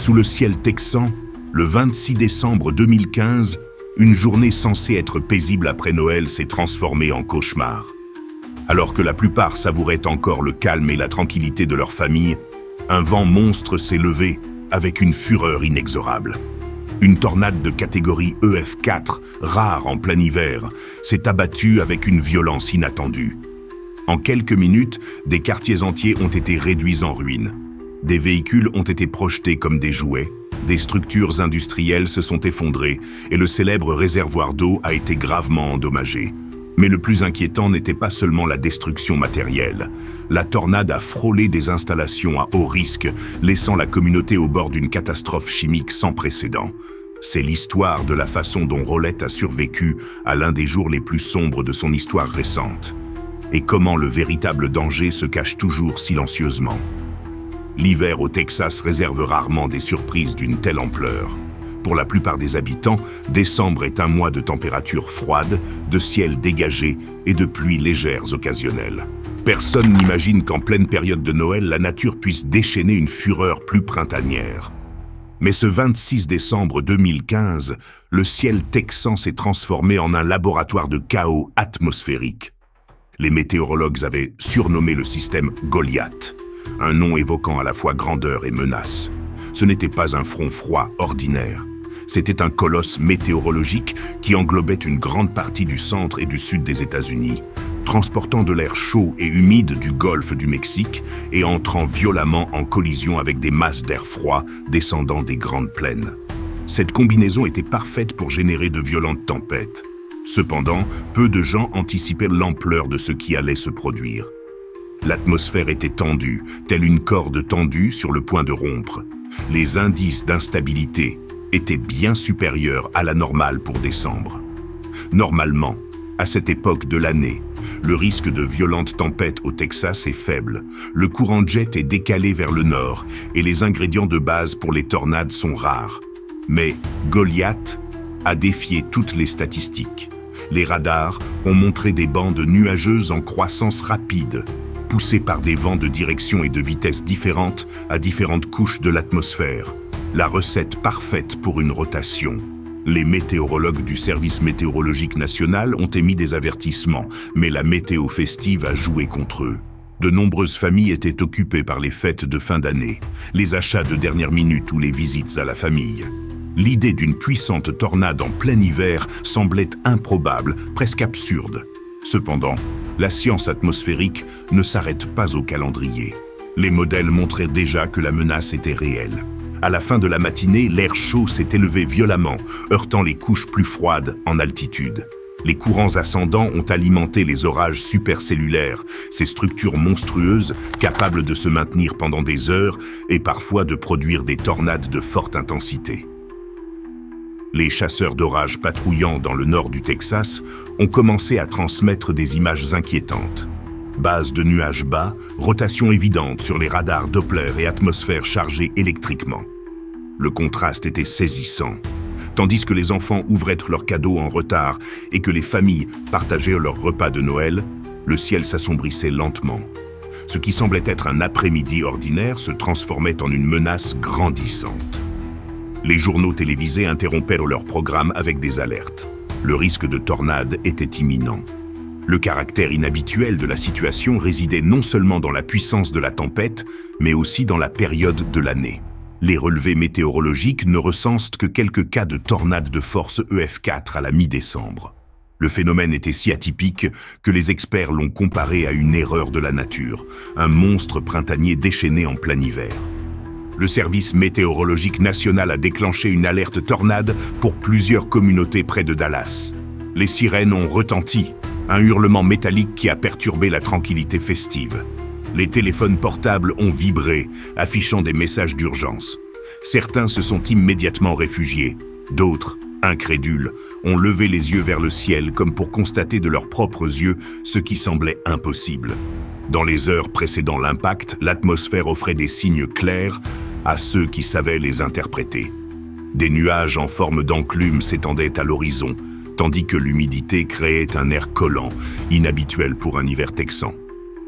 Sous le ciel texan, le 26 décembre 2015, une journée censée être paisible après Noël s'est transformée en cauchemar. Alors que la plupart savouraient encore le calme et la tranquillité de leur famille, un vent monstre s'est levé avec une fureur inexorable. Une tornade de catégorie EF4, rare en plein hiver, s'est abattue avec une violence inattendue. En quelques minutes, des quartiers entiers ont été réduits en ruines. Des véhicules ont été projetés comme des jouets, des structures industrielles se sont effondrées et le célèbre réservoir d'eau a été gravement endommagé. Mais le plus inquiétant n'était pas seulement la destruction matérielle. La tornade a frôlé des installations à haut risque, laissant la communauté au bord d'une catastrophe chimique sans précédent. C'est l'histoire de la façon dont Rowlett a survécu à l'un des jours les plus sombres de son histoire récente. Et comment le véritable danger se cache toujours silencieusement. L'hiver au Texas réserve rarement des surprises d'une telle ampleur. Pour la plupart des habitants, décembre est un mois de température froide, de ciel dégagé et de pluies légères occasionnelles. Personne n'imagine qu'en pleine période de Noël, la nature puisse déchaîner une fureur plus printanière. Mais ce 26 décembre 2015, le ciel texan s'est transformé en un laboratoire de chaos atmosphérique. Les météorologues avaient surnommé le système Goliath, un nom évoquant à la fois grandeur et menace. Ce n'était pas un front froid ordinaire. C'était un colosse météorologique qui englobait une grande partie du centre et du sud des États-Unis, transportant de l'air chaud et humide du golfe du Mexique et entrant violemment en collision avec des masses d'air froid descendant des grandes plaines. Cette combinaison était parfaite pour générer de violentes tempêtes. Cependant, peu de gens anticipaient l'ampleur de ce qui allait se produire. L'atmosphère était tendue, telle une corde tendue sur le point de rompre. Les indices d'instabilité étaient bien supérieurs à la normale pour décembre. Normalement, à cette époque de l'année, le risque de violentes tempêtes au Texas est faible, le courant de jet est décalé vers le nord et les ingrédients de base pour les tornades sont rares. Mais Goliath a défié toutes les statistiques. Les radars ont montré des bandes nuageuses en croissance rapide, poussées par des vents de direction et de vitesse différentes à différentes couches de l'atmosphère. La recette parfaite pour une rotation. Les météorologues du Service météorologique national ont émis des avertissements, mais la météo festive a joué contre eux. De nombreuses familles étaient occupées par les fêtes de fin d'année, les achats de dernière minute ou les visites à la famille. L'idée d'une puissante tornade en plein hiver semblait improbable, presque absurde. Cependant, la science atmosphérique ne s'arrête pas au calendrier. Les modèles montraient déjà que la menace était réelle. À la fin de la matinée, l'air chaud s'est élevé violemment, heurtant les couches plus froides en altitude. Les courants ascendants ont alimenté les orages supercellulaires, ces structures monstrueuses capables de se maintenir pendant des heures et parfois de produire des tornades de forte intensité. Les chasseurs d'orages patrouillant dans le nord du Texas ont commencé à transmettre des images inquiétantes. Base de nuages bas, rotation évidente sur les radars Doppler et atmosphère chargée électriquement. Le contraste était saisissant. Tandis que les enfants ouvraient leurs cadeaux en retard et que les familles partageaient leurs repas de Noël, le ciel s'assombrissait lentement. Ce qui semblait être un après-midi ordinaire se transformait en une menace grandissante. Les journaux télévisés interrompèrent leur programme avec des alertes. Le risque de tornade était imminent. Le caractère inhabituel de la situation résidait non seulement dans la puissance de la tempête, mais aussi dans la période de l'année. Les relevés météorologiques ne recensent que quelques cas de tornades de force EF4 à la mi-décembre. Le phénomène était si atypique que les experts l'ont comparé à une erreur de la nature, un monstre printanier déchaîné en plein hiver. Le Service météorologique national a déclenché une alerte tornade pour plusieurs communautés près de Dallas. Les sirènes ont retenti, un hurlement métallique qui a perturbé la tranquillité festive. Les téléphones portables ont vibré, affichant des messages d'urgence. Certains se sont immédiatement réfugiés. D'autres, incrédules, ont levé les yeux vers le ciel comme pour constater de leurs propres yeux ce qui semblait impossible. Dans les heures précédant l'impact, l'atmosphère offrait des signes clairs à ceux qui savaient les interpréter. Des nuages en forme d'enclume s'étendaient à l'horizon, tandis que l'humidité créait un air collant, inhabituel pour un hiver texan.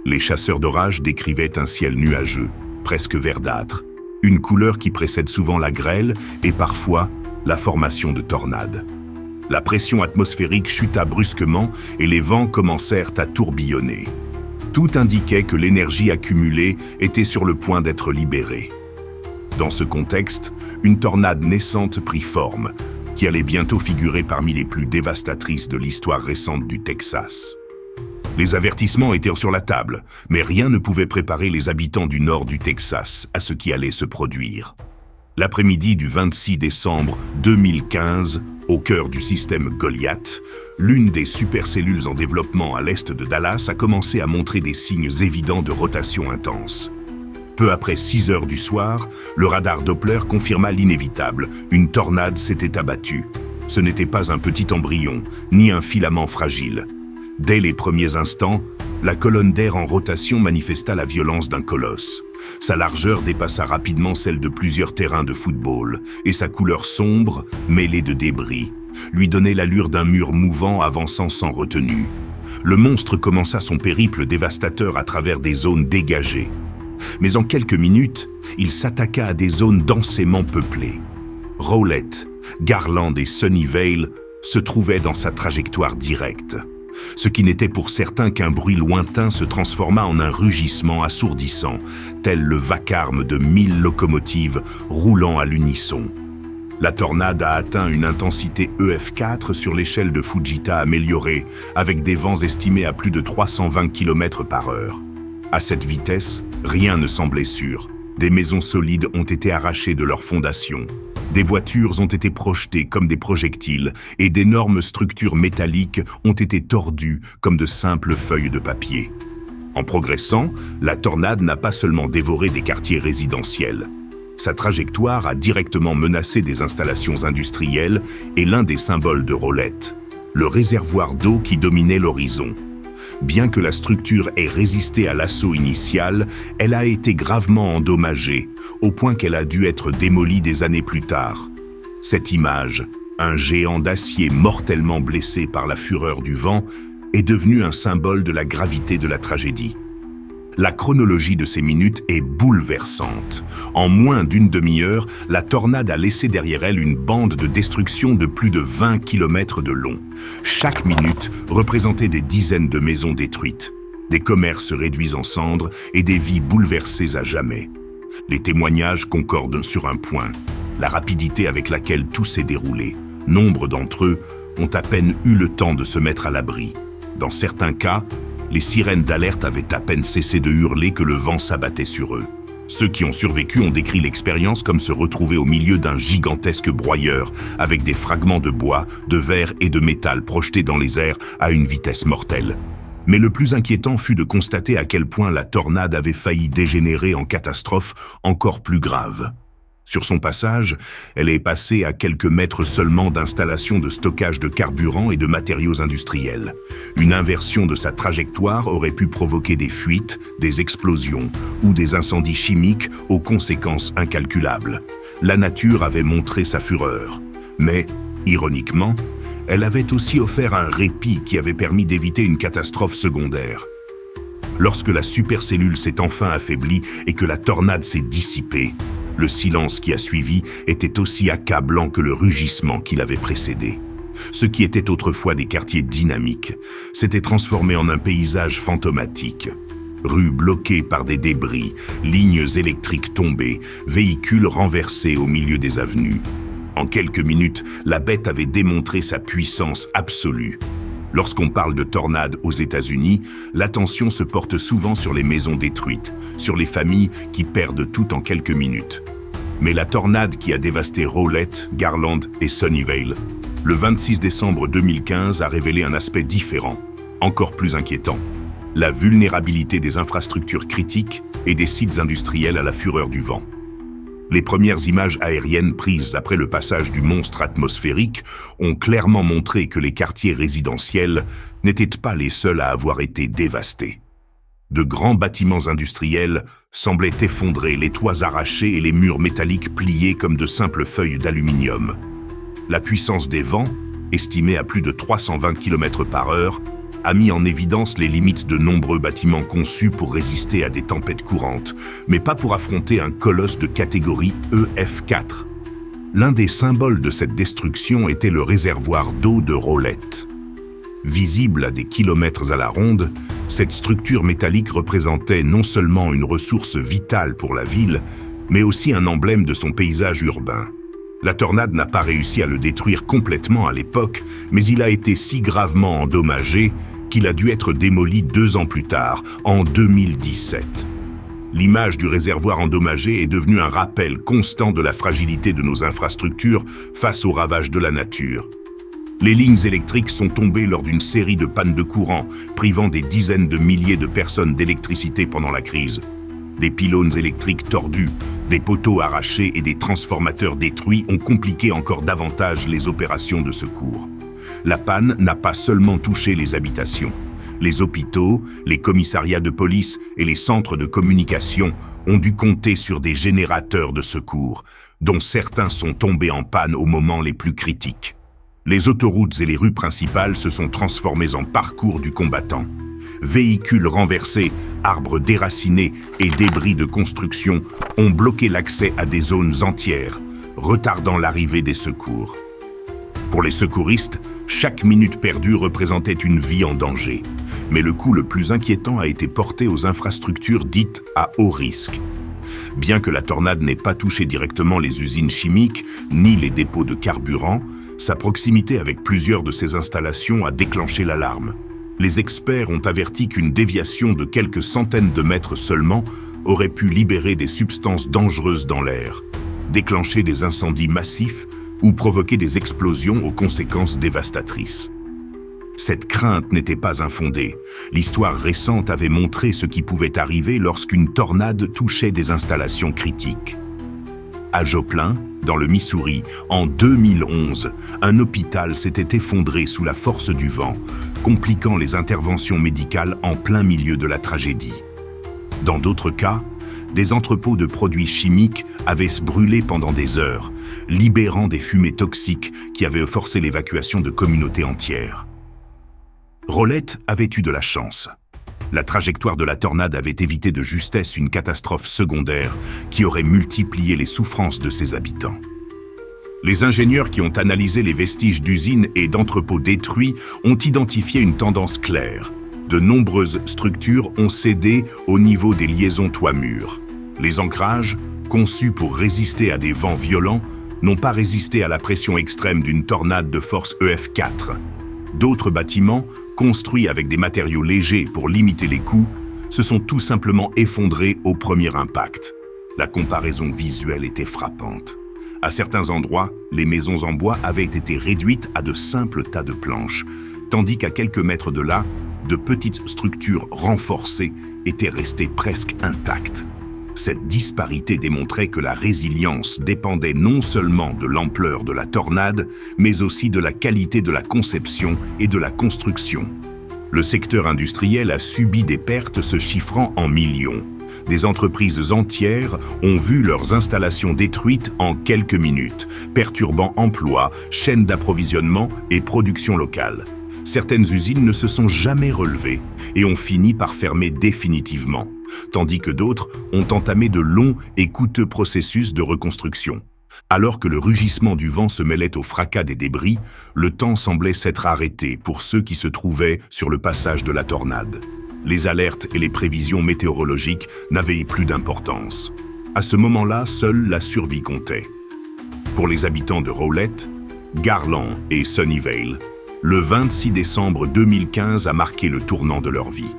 Les chasseurs d'orage décrivaient un ciel nuageux, presque verdâtre, une couleur qui précède souvent la grêle et parfois la formation de tornades. La pression atmosphérique chuta brusquement et les vents commencèrent à tourbillonner. Tout indiquait que l'énergie accumulée était sur le point d'être libérée. Dans ce contexte, une tornade naissante prit forme, qui allait bientôt figurer parmi les plus dévastatrices de l'histoire récente du Texas. Les avertissements étaient sur la table, mais rien ne pouvait préparer les habitants du nord du Texas à ce qui allait se produire. L'après-midi du 26 décembre 2015, au cœur du système Goliath, l'une des supercellules en développement à l'est de Dallas a commencé à montrer des signes évidents de rotation intense. Peu après 6 heures du soir, le radar Doppler confirma l'inévitable, une tornade s'était abattue. Ce n'était pas un petit embryon, ni un filament fragile. Dès les premiers instants, la colonne d'air en rotation manifesta la violence d'un colosse. Sa largeur dépassa rapidement celle de plusieurs terrains de football, et sa couleur sombre, mêlée de débris, lui donnait l'allure d'un mur mouvant avançant sans retenue. Le monstre commença son périple dévastateur à travers des zones dégagées. Mais en quelques minutes, il s'attaqua à des zones densément peuplées. Rowlett, Garland et Sunnyvale se trouvaient dans sa trajectoire directe. Ce qui n'était pour certains qu'un bruit lointain se transforma en un rugissement assourdissant, tel le vacarme de 1000 locomotives roulant à l'unisson. La tornade a atteint une intensité EF4 sur l'échelle de Fujita améliorée, avec des vents estimés à plus de 320 km/h. À cette vitesse, rien ne semblait sûr. Des maisons solides ont été arrachées de leurs fondations. Des voitures ont été projetées comme des projectiles et d'énormes structures métalliques ont été tordues comme de simples feuilles de papier. En progressant, la tornade n'a pas seulement dévoré des quartiers résidentiels. Sa trajectoire a directement menacé des installations industrielles et l'un des symboles de Rowlett, le réservoir d'eau qui dominait l'horizon. Bien que la structure ait résisté à l'assaut initial, elle a été gravement endommagée, au point qu'elle a dû être démolie des années plus tard. Cette image, un géant d'acier mortellement blessé par la fureur du vent, est devenue un symbole de la gravité de la tragédie. La chronologie de ces minutes est bouleversante. En moins d'une demi-heure, la tornade a laissé derrière elle une bande de destruction de plus de 20 km de long. Chaque minute représentait des dizaines de maisons détruites, des commerces réduits en cendres et des vies bouleversées à jamais. Les témoignages concordent sur un point, la rapidité avec laquelle tout s'est déroulé. Nombre d'entre eux ont à peine eu le temps de se mettre à l'abri. Dans certains cas, les sirènes d'alerte avaient à peine cessé de hurler que le vent s'abattait sur eux. Ceux qui ont survécu ont décrit l'expérience comme se retrouver au milieu d'un gigantesque broyeur, avec des fragments de bois, de verre et de métal projetés dans les airs à une vitesse mortelle. Mais le plus inquiétant fut de constater à quel point la tornade avait failli dégénérer en catastrophe encore plus grave. Sur son passage, elle est passée à quelques mètres seulement d'installations de stockage de carburant et de matériaux industriels. Une inversion de sa trajectoire aurait pu provoquer des fuites, des explosions ou des incendies chimiques aux conséquences incalculables. La nature avait montré sa fureur. Mais, ironiquement, elle avait aussi offert un répit qui avait permis d'éviter une catastrophe secondaire. Lorsque la supercellule s'est enfin affaiblie et que la tornade s'est dissipée, le silence qui a suivi était aussi accablant que le rugissement qui l'avait précédé. Ce qui était autrefois des quartiers dynamiques s'était transformé en un paysage fantomatique. Rues bloquées par des débris, lignes électriques tombées, véhicules renversés au milieu des avenues. En quelques minutes, la bête avait démontré sa puissance absolue. Lorsqu'on parle de tornades aux États-Unis, l'attention se porte souvent sur les maisons détruites, sur les familles qui perdent tout en quelques minutes. Mais la tornade qui a dévasté Rowlett, Garland et Sunnyvale, le 26 décembre 2015 a révélé un aspect différent, encore plus inquiétant. La vulnérabilité des infrastructures critiques et des sites industriels à la fureur du vent. Les premières images aériennes prises après le passage du monstre atmosphérique ont clairement montré que les quartiers résidentiels n'étaient pas les seuls à avoir été dévastés. De grands bâtiments industriels semblaient effondrés, les toits arrachés et les murs métalliques pliés comme de simples feuilles d'aluminium. La puissance des vents, estimée à plus de 320 km/h, a mis en évidence les limites de nombreux bâtiments conçus pour résister à des tempêtes courantes, mais pas pour affronter un colosse de catégorie EF4. L'un des symboles de cette destruction était le réservoir d'eau de Rowlett. Visible à des kilomètres à la ronde, cette structure métallique représentait non seulement une ressource vitale pour la ville, mais aussi un emblème de son paysage urbain. La tornade n'a pas réussi à le détruire complètement à l'époque, mais il a été si gravement endommagé qu'il a dû être démoli 2 ans plus tard, en 2017. L'image du réservoir endommagé est devenue un rappel constant de la fragilité de nos infrastructures face aux ravages de la nature. Les lignes électriques sont tombées lors d'une série de pannes de courant, privant des dizaines de milliers de personnes d'électricité pendant la crise. Des pylônes électriques tordus, des poteaux arrachés et des transformateurs détruits ont compliqué encore davantage les opérations de secours. La panne n'a pas seulement touché les habitations. Les hôpitaux, les commissariats de police et les centres de communication ont dû compter sur des générateurs de secours, dont certains sont tombés en panne aux moments les plus critiques. Les autoroutes et les rues principales se sont transformées en parcours du combattant. Véhicules renversés, arbres déracinés et débris de construction ont bloqué l'accès à des zones entières, retardant l'arrivée des secours. Pour les secouristes, chaque minute perdue représentait une vie en danger. Mais le coup le plus inquiétant a été porté aux infrastructures dites à haut risque. Bien que la tornade n'ait pas touché directement les usines chimiques ni les dépôts de carburant, sa proximité avec plusieurs de ces installations a déclenché l'alarme. Les experts ont averti qu'une déviation de quelques centaines de mètres seulement aurait pu libérer des substances dangereuses dans l'air, déclencher des incendies massifs ou provoquer des explosions aux conséquences dévastatrices. Cette crainte n'était pas infondée. L'histoire récente avait montré ce qui pouvait arriver lorsqu'une tornade touchait des installations critiques. À Joplin, dans le Missouri, en 2011, un hôpital s'était effondré sous la force du vent, compliquant les interventions médicales en plein milieu de la tragédie. Dans d'autres cas, des entrepôts de produits chimiques avaient se brûlé pendant des heures, libérant des fumées toxiques qui avaient forcé l'évacuation de communautés entières. Rowlett avait eu de la chance. La trajectoire de la tornade avait évité de justesse une catastrophe secondaire qui aurait multiplié les souffrances de ses habitants. Les ingénieurs qui ont analysé les vestiges d'usines et d'entrepôts détruits ont identifié une tendance claire. De nombreuses structures ont cédé au niveau des liaisons toit-mur. Les ancrages, conçus pour résister à des vents violents, n'ont pas résisté à la pression extrême d'une tornade de force EF4. D'autres bâtiments, construits avec des matériaux légers pour limiter les coûts, se sont tout simplement effondrés au premier impact. La comparaison visuelle était frappante. À certains endroits, les maisons en bois avaient été réduites à de simples tas de planches, tandis qu'à quelques mètres de là, de petites structures renforcées étaient restées presque intactes. Cette disparité démontrait que la résilience dépendait non seulement de l'ampleur de la tornade, mais aussi de la qualité de la conception et de la construction. Le secteur industriel a subi des pertes se chiffrant en millions. Des entreprises entières ont vu leurs installations détruites en quelques minutes, perturbant emplois, chaînes d'approvisionnement et production locale. Certaines usines ne se sont jamais relevées et ont fini par fermer définitivement, tandis que d'autres ont entamé de longs et coûteux processus de reconstruction. Alors que le rugissement du vent se mêlait au fracas des débris, le temps semblait s'être arrêté pour ceux qui se trouvaient sur le passage de la tornade. Les alertes et les prévisions météorologiques n'avaient plus d'importance. À ce moment-là, seule la survie comptait. Pour les habitants de Rowlett, Garland et Sunnyvale, le 26 décembre 2015 a marqué le tournant de leur vie.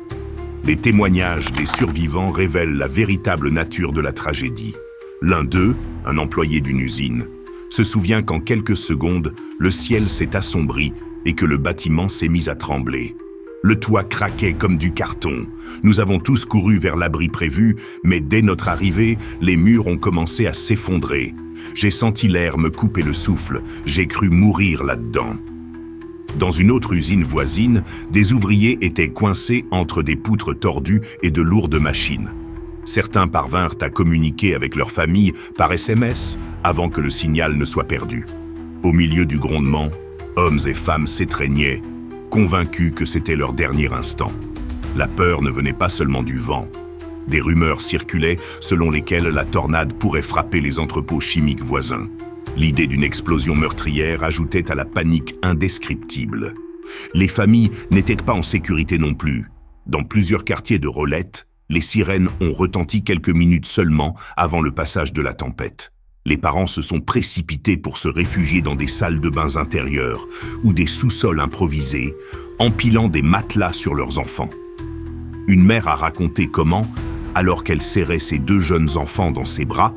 Les témoignages des survivants révèlent la véritable nature de la tragédie. L'un d'eux, un employé d'une usine, se souvient qu'en quelques secondes, le ciel s'est assombri et que le bâtiment s'est mis à trembler. Le toit craquait comme du carton. Nous avons tous couru vers l'abri prévu, mais dès notre arrivée, les murs ont commencé à s'effondrer. J'ai senti l'air me couper le souffle. J'ai cru mourir là-dedans. Dans une autre usine voisine, des ouvriers étaient coincés entre des poutres tordues et de lourdes machines. Certains parvinrent à communiquer avec leurs familles par SMS avant que le signal ne soit perdu. Au milieu du grondement, hommes et femmes s'étreignaient, convaincus que c'était leur dernier instant. La peur ne venait pas seulement du vent. Des rumeurs circulaient selon lesquelles la tornade pourrait frapper les entrepôts chimiques voisins. L'idée d'une explosion meurtrière ajoutait à la panique indescriptible. Les familles n'étaient pas en sécurité non plus. Dans plusieurs quartiers de Rowlett, les sirènes ont retenti quelques minutes seulement avant le passage de la tempête. Les parents se sont précipités pour se réfugier dans des salles de bains intérieures ou des sous-sols improvisés, empilant des matelas sur leurs enfants. Une mère a raconté comment, alors qu'elle serrait ses 2 jeunes enfants dans ses bras,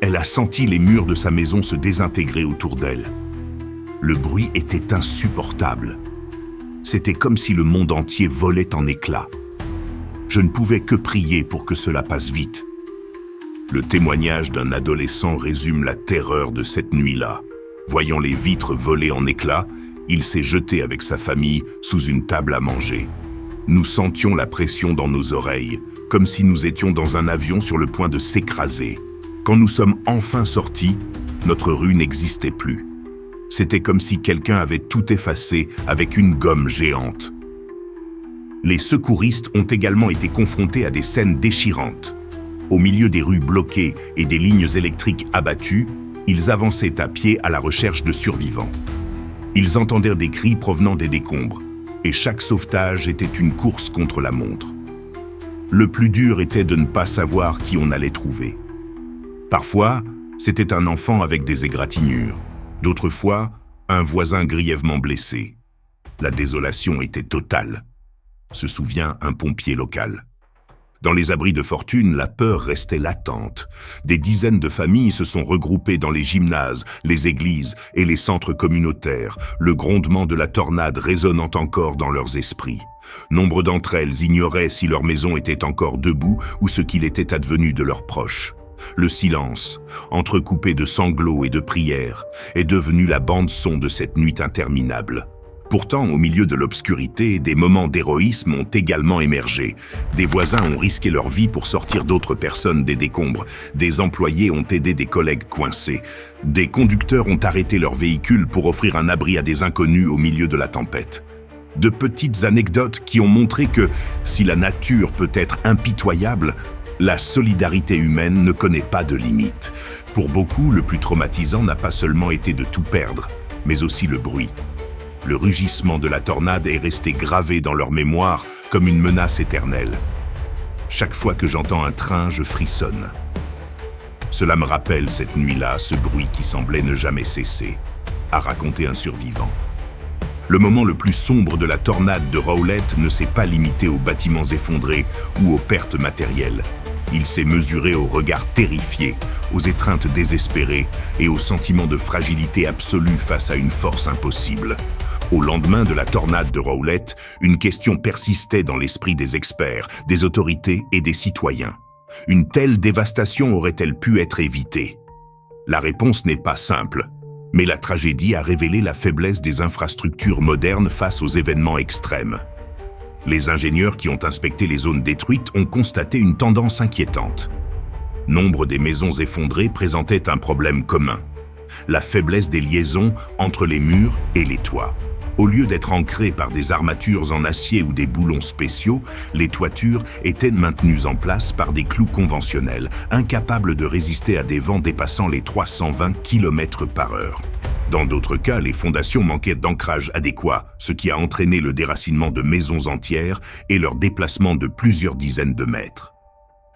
elle a senti les murs de sa maison se désintégrer autour d'elle. Le bruit était insupportable. C'était comme si le monde entier volait en éclats. Je ne pouvais que prier pour que cela passe vite. Le témoignage d'un adolescent résume la terreur de cette nuit-là. Voyant les vitres voler en éclats, il s'est jeté avec sa famille sous une table à manger. Nous sentions la pression dans nos oreilles, comme si nous étions dans un avion sur le point de s'écraser. Quand nous sommes enfin sortis, notre rue n'existait plus. C'était comme si quelqu'un avait tout effacé avec une gomme géante. Les secouristes ont également été confrontés à des scènes déchirantes. Au milieu des rues bloquées et des lignes électriques abattues, ils avançaient à pied à la recherche de survivants. Ils entendirent des cris provenant des décombres, et chaque sauvetage était une course contre la montre. Le plus dur était de ne pas savoir qui on allait trouver. Parfois, c'était un enfant avec des égratignures. D'autres fois, un voisin grièvement blessé. La désolation était totale, se souvient un pompier local. Dans les abris de fortune, la peur restait latente. Des dizaines de familles se sont regroupées dans les gymnases, les églises et les centres communautaires, le grondement de la tornade résonnant encore dans leurs esprits. Nombre d'entre elles ignoraient si leur maison était encore debout ou ce qu'il était advenu de leurs proches. Le silence, entrecoupé de sanglots et de prières, est devenu la bande-son de cette nuit interminable. Pourtant, au milieu de l'obscurité, des moments d'héroïsme ont également émergé. Des voisins ont risqué leur vie pour sortir d'autres personnes des décombres. Des employés ont aidé des collègues coincés. Des conducteurs ont arrêté leurs véhicules pour offrir un abri à des inconnus au milieu de la tempête. De petites anecdotes qui ont montré que, si la nature peut être impitoyable, la solidarité humaine ne connaît pas de limite. Pour beaucoup, le plus traumatisant n'a pas seulement été de tout perdre, mais aussi le bruit. Le rugissement de la tornade est resté gravé dans leur mémoire comme une menace éternelle. Chaque fois que j'entends un train, je frissonne. Cela me rappelle cette nuit-là, ce bruit qui semblait ne jamais cesser, a raconté un survivant. Le moment le plus sombre de la tornade de Rowlett ne s'est pas limité aux bâtiments effondrés ou aux pertes matérielles. Il s'est mesuré aux regards terrifiés, aux étreintes désespérées et au sentiment de fragilité absolue face à une force impossible. Au lendemain de la tornade de Rowlett, une question persistait dans l'esprit des experts, des autorités et des citoyens. Une telle dévastation aurait-elle pu être évitée? La réponse n'est pas simple, mais la tragédie a révélé la faiblesse des infrastructures modernes face aux événements extrêmes. Les ingénieurs qui ont inspecté les zones détruites ont constaté une tendance inquiétante. Nombre des maisons effondrées présentaient un problème commun: la faiblesse des liaisons entre les murs et les toits. Au lieu d'être ancrées par des armatures en acier ou des boulons spéciaux, les toitures étaient maintenues en place par des clous conventionnels, incapables de résister à des vents dépassant les 320 km/h. Dans d'autres cas, les fondations manquaient d'ancrage adéquat, ce qui a entraîné le déracinement de maisons entières et leur déplacement de plusieurs dizaines de mètres.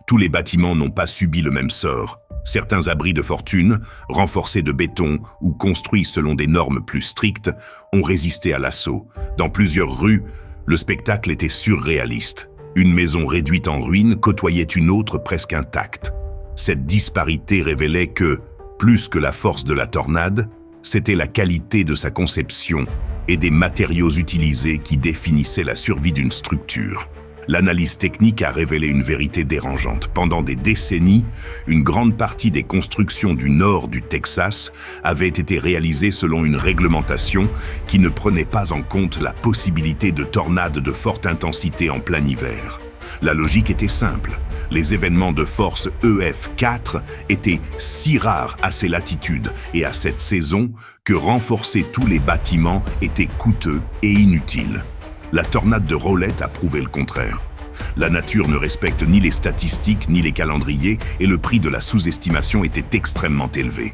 Tous les bâtiments n'ont pas subi le même sort. Certains abris de fortune, renforcés de béton ou construits selon des normes plus strictes, ont résisté à l'assaut. Dans plusieurs rues, le spectacle était surréaliste. Une maison réduite en ruines côtoyait une autre presque intacte. Cette disparité révélait que, plus que la force de la tornade, c'était la qualité de sa conception et des matériaux utilisés qui définissaient la survie d'une structure. L'analyse technique a révélé une vérité dérangeante. Pendant des décennies, une grande partie des constructions du nord du Texas avaient été réalisées selon une réglementation qui ne prenait pas en compte la possibilité de tornades de forte intensité en plein hiver. La logique était simple. Les événements de force EF4 étaient si rares à ces latitudes et à cette saison que renforcer tous les bâtiments était coûteux et inutile. La tornade de Rowlett a prouvé le contraire. La nature ne respecte ni les statistiques ni les calendriers et le prix de la sous-estimation était extrêmement élevé.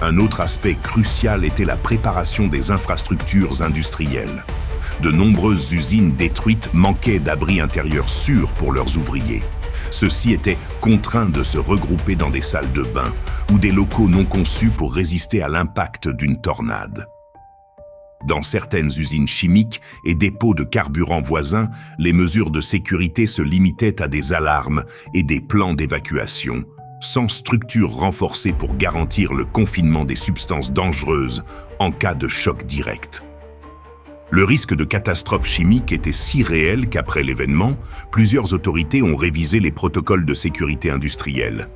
Un autre aspect crucial était la préparation des infrastructures industrielles. De nombreuses usines détruites manquaient d'abris intérieurs sûrs pour leurs ouvriers. Ceux-ci étaient contraints de se regrouper dans des salles de bain ou des locaux non conçus pour résister à l'impact d'une tornade. Dans certaines usines chimiques et dépôts de carburant voisins, les mesures de sécurité se limitaient à des alarmes et des plans d'évacuation, sans structure renforcée pour garantir le confinement des substances dangereuses en cas de choc direct. Le risque de catastrophe chimique était si réel qu'après l'événement, plusieurs autorités ont révisé les protocoles de sécurité industrielle.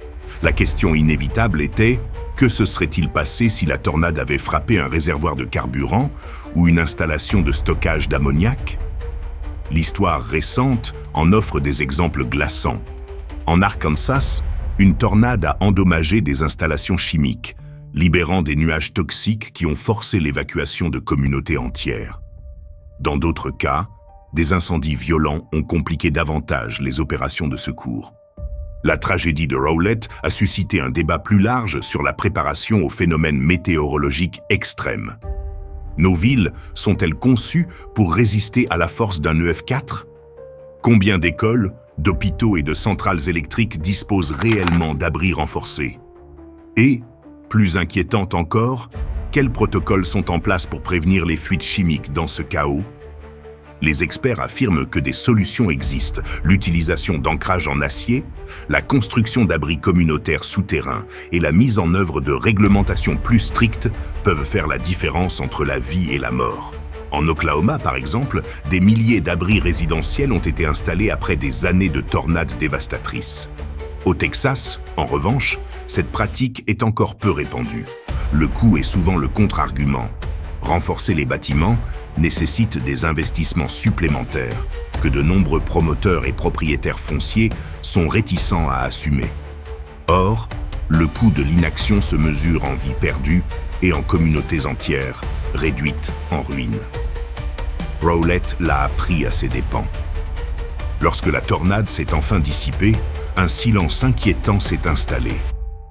La question inévitable était: que se serait-il passé si la tornade avait frappé un réservoir de carburant ou une installation de stockage d'ammoniac? L'histoire récente en offre des exemples glaçants. En Arkansas, une tornade a endommagé des installations chimiques, libérant des nuages toxiques qui ont forcé l'évacuation de communautés entières. Dans d'autres cas, des incendies violents ont compliqué davantage les opérations de secours. La tragédie de Rowlett a suscité un débat plus large sur la préparation aux phénomènes météorologiques extrêmes. Nos villes sont-elles conçues pour résister à la force d'un EF4? Combien d'écoles, d'hôpitaux et de centrales électriques disposent réellement d'abris renforcés? Et, plus inquiétante encore, quels protocoles sont en place pour prévenir les fuites chimiques dans ce chaos? Les experts affirment que des solutions existent, l'utilisation d'ancrage en acier, la construction d'abris communautaires souterrains et la mise en œuvre de réglementations plus strictes peuvent faire la différence entre la vie et la mort. En Oklahoma, par exemple, des milliers d'abris résidentiels ont été installés après des années de tornades dévastatrices. Au Texas, en revanche, cette pratique est encore peu répandue. Le coût est souvent le contre-argument. Renforcer les bâtiments nécessite des investissements supplémentaires que de nombreux promoteurs et propriétaires fonciers sont réticents à assumer. Or, le coût de l'inaction se mesure en vies perdues et en communautés entières, réduites en ruines. Rowlett l'a appris à ses dépens. Lorsque la tornade s'est enfin dissipée, un silence inquiétant s'est installé.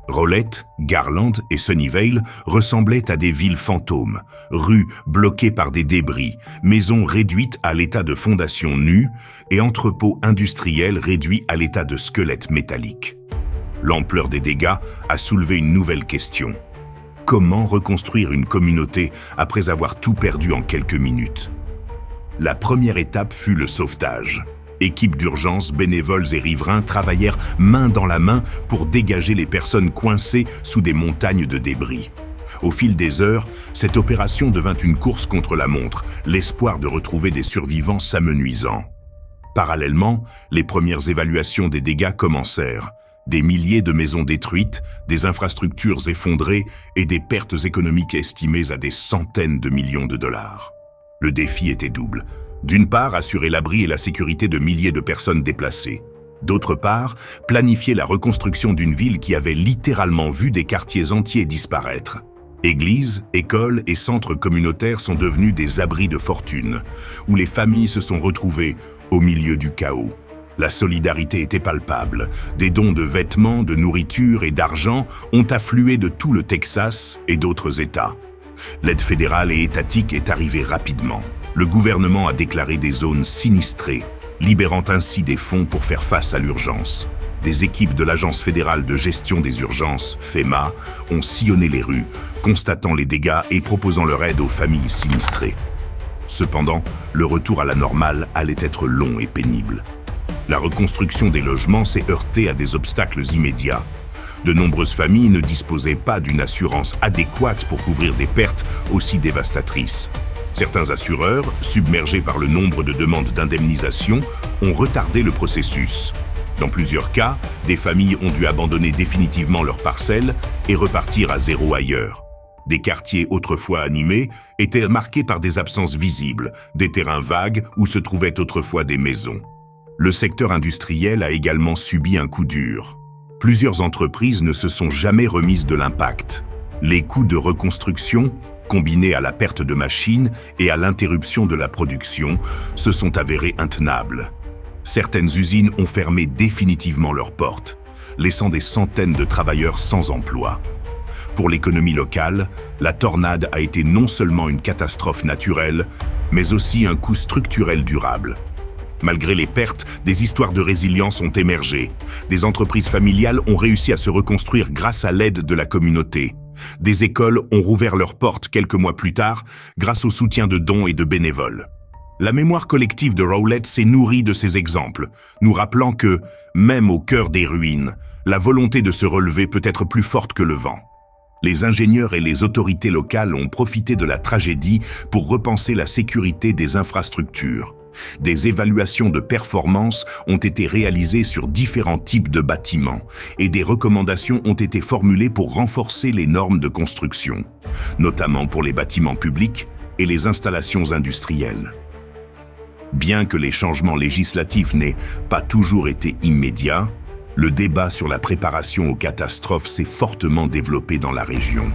Rowlett, Garland et Sunnyvale ressemblaient à des villes fantômes, rues bloquées par des débris, maisons réduites à l'état de fondations nues et entrepôts industriels réduits à l'état de squelettes métalliques. L'ampleur des dégâts a soulevé une nouvelle question. Comment reconstruire une communauté après avoir tout perdu en quelques minutes? La première étape fut le sauvetage. Équipes d'urgence, bénévoles et riverains travaillèrent main dans la main pour dégager les personnes coincées sous des montagnes de débris. Au fil des heures, cette opération devint une course contre la montre, l'espoir de retrouver des survivants s'amenuisant. Parallèlement, les premières évaluations des dégâts commencèrent. Des milliers de maisons détruites, des infrastructures effondrées et des pertes économiques estimées à des centaines de millions de dollars. Le défi était double. D'une part, assurer l'abri et la sécurité de milliers de personnes déplacées. D'autre part, planifier la reconstruction d'une ville qui avait littéralement vu des quartiers entiers disparaître. Églises, écoles et centres communautaires sont devenus des abris de fortune, où les familles se sont retrouvées au milieu du chaos. La solidarité était palpable. Des dons de vêtements, de nourriture et d'argent ont afflué de tout le Texas et d'autres États. L'aide fédérale et étatique est arrivée rapidement. Le gouvernement a déclaré des zones sinistrées, libérant ainsi des fonds pour faire face à l'urgence. Des équipes de l'Agence fédérale de gestion des urgences, FEMA, ont sillonné les rues, constatant les dégâts et proposant leur aide aux familles sinistrées. Cependant, le retour à la normale allait être long et pénible. La reconstruction des logements s'est heurtée à des obstacles immédiats. De nombreuses familles ne disposaient pas d'une assurance adéquate pour couvrir des pertes aussi dévastatrices. Certains assureurs, submergés par le nombre de demandes d'indemnisation, ont retardé le processus. Dans plusieurs cas, des familles ont dû abandonner définitivement leurs parcelles et repartir à zéro ailleurs. Des quartiers autrefois animés étaient marqués par des absences visibles, des terrains vagues où se trouvaient autrefois des maisons. Le secteur industriel a également subi un coup dur. Plusieurs entreprises ne se sont jamais remises de l'impact. Les coûts de reconstruction, combinés à la perte de machines et à l'interruption de la production, se sont avérés intenables. Certaines usines ont fermé définitivement leurs portes, laissant des centaines de travailleurs sans emploi. Pour l'économie locale, la tornade a été non seulement une catastrophe naturelle, mais aussi un coût structurel durable. Malgré les pertes, des histoires de résilience ont émergé. Des entreprises familiales ont réussi à se reconstruire grâce à l'aide de la communauté. Des écoles ont rouvert leurs portes quelques mois plus tard grâce au soutien de dons et de bénévoles. La mémoire collective de Rowlett s'est nourrie de ces exemples, nous rappelant que, même au cœur des ruines, la volonté de se relever peut être plus forte que le vent. Les ingénieurs et les autorités locales ont profité de la tragédie pour repenser la sécurité des infrastructures. Des évaluations de performance ont été réalisées sur différents types de bâtiments et des recommandations ont été formulées pour renforcer les normes de construction, notamment pour les bâtiments publics et les installations industrielles. Bien que les changements législatifs n'aient pas toujours été immédiats, le débat sur la préparation aux catastrophes s'est fortement développé dans la région.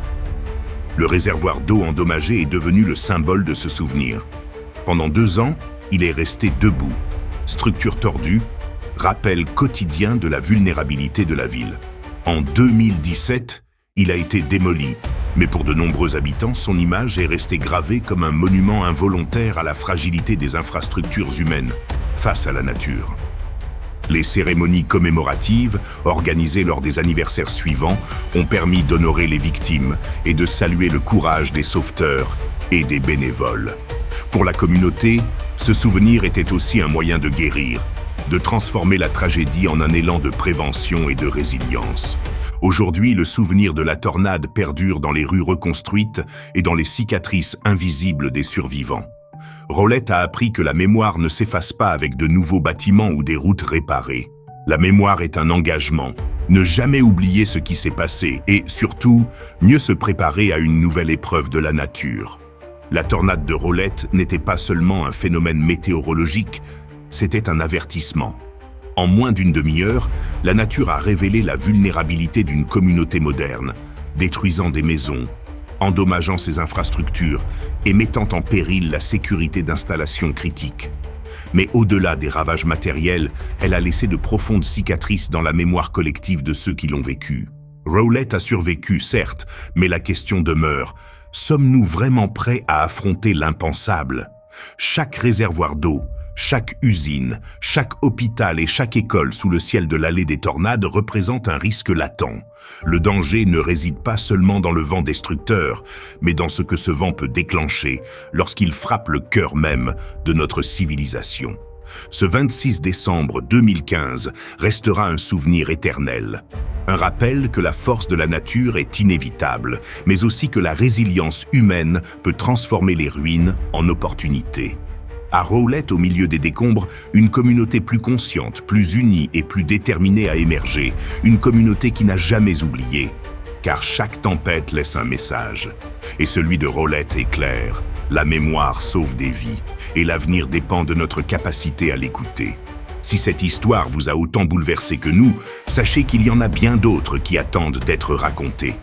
Le réservoir d'eau endommagé est devenu le symbole de ce souvenir. Pendant 2 ans, il est resté debout, structure tordue, rappel quotidien de la vulnérabilité de la ville. En 2017, il a été démoli, mais pour de nombreux habitants, son image est restée gravée comme un monument involontaire à la fragilité des infrastructures humaines face à la nature. Les cérémonies commémoratives, organisées lors des anniversaires suivants, ont permis d'honorer les victimes et de saluer le courage des sauveteurs et des bénévoles. Pour la communauté, ce souvenir était aussi un moyen de guérir, de transformer la tragédie en un élan de prévention et de résilience. Aujourd'hui, le souvenir de la tornade perdure dans les rues reconstruites et dans les cicatrices invisibles des survivants. Rowlett a appris que la mémoire ne s'efface pas avec de nouveaux bâtiments ou des routes réparées. La mémoire est un engagement. Ne jamais oublier ce qui s'est passé et, surtout, mieux se préparer à une nouvelle épreuve de la nature. La tornade de Rowlett n'était pas seulement un phénomène météorologique, c'était un avertissement. En moins d'une demi-heure, la nature a révélé la vulnérabilité d'une communauté moderne, détruisant des maisons, endommageant ses infrastructures et mettant en péril la sécurité d'installations critiques. Mais au-delà des ravages matériels, elle a laissé de profondes cicatrices dans la mémoire collective de ceux qui l'ont vécu. Rowlett a survécu, certes, mais la question demeure, sommes-nous vraiment prêts à affronter l'impensable ? Chaque réservoir d'eau, chaque usine, chaque hôpital et chaque école sous le ciel de l'allée des tornades représente un risque latent. Le danger ne réside pas seulement dans le vent destructeur, mais dans ce que ce vent peut déclencher lorsqu'il frappe le cœur même de notre civilisation. Ce 26 décembre 2015 restera un souvenir éternel. Un rappel que la force de la nature est inévitable, mais aussi que la résilience humaine peut transformer les ruines en opportunités. À Rowlett, au milieu des décombres, une communauté plus consciente, plus unie et plus déterminée à émerger. Une communauté qui n'a jamais oublié. Car chaque tempête laisse un message. Et celui de Rowlett est clair. La mémoire sauve des vies. Et l'avenir dépend de notre capacité à l'écouter. Si cette histoire vous a autant bouleversé que nous, sachez qu'il y en a bien d'autres qui attendent d'être racontées.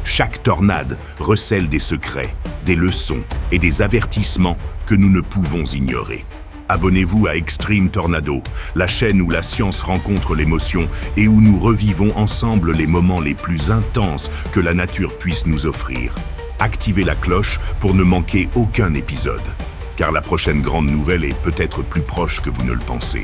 Chaque tornade recèle des secrets, des leçons et des avertissements que nous ne pouvons ignorer. Abonnez-vous à Extreme Tornado, la chaîne où la science rencontre l'émotion et où nous revivons ensemble les moments les plus intenses que la nature puisse nous offrir. Activez la cloche pour ne manquer aucun épisode, car la prochaine grande nouvelle est peut-être plus proche que vous ne le pensez.